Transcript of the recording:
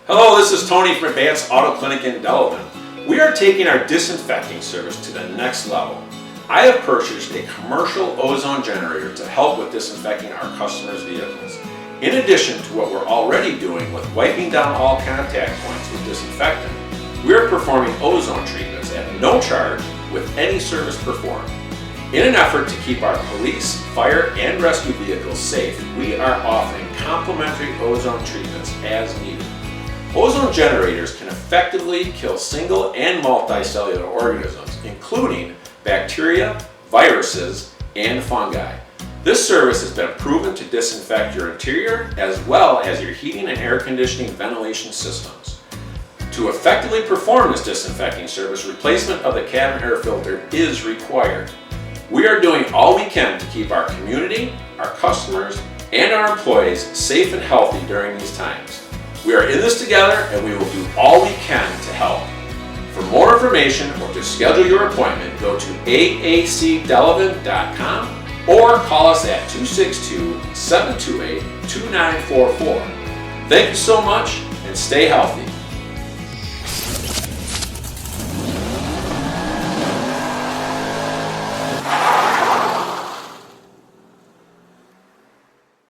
Hello, this is Tony from Advanced Auto Clinic in Delavan. We are taking our disinfecting service to the next level. I have purchased a commercial ozone generator to help with disinfecting our customers' vehicles. In addition to what we're already doing with wiping down all contact points with disinfectant, we are performing ozone treatments at no charge with any service performed. In an effort to keep our police, fire, and rescue vehicles safe, we are offering complimentary ozone treatments as needed. Ozone generators can effectively kill single and multicellular organisms, including bacteria, viruses, and fungi. This service has been proven to disinfect your interior as well as your heating and air conditioning ventilation systems. To effectively perform this disinfecting service, replacement of the cabin air filter is required. We are doing all we can to keep our community, our customers, and our employees safe and healthy during these times. We are in this together and we will do all we can to help. For more information or to schedule your appointment, go to aacdelavan.com or call us at 262-728-2944. Thank you so much and stay healthy.